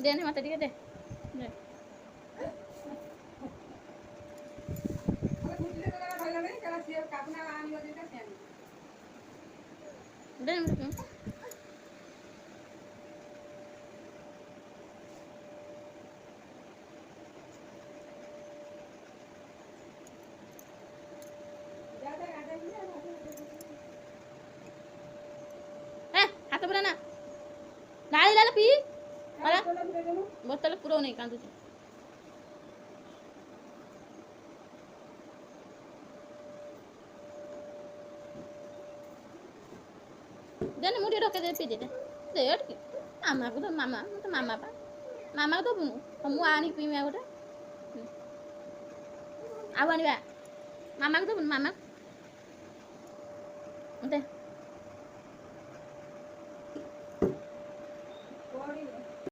देने मत ଟିକେ ଦେ दे दे हाथ पूरा ना नाली लाल पी बोतल पूरा नहीं कांदू देने मुझे रोके दे पी दे दे ठीक मामा को तो मामा पा मामा को तो मु आनी पी मैं गोटे आवानी बा मामा को तो मामा दे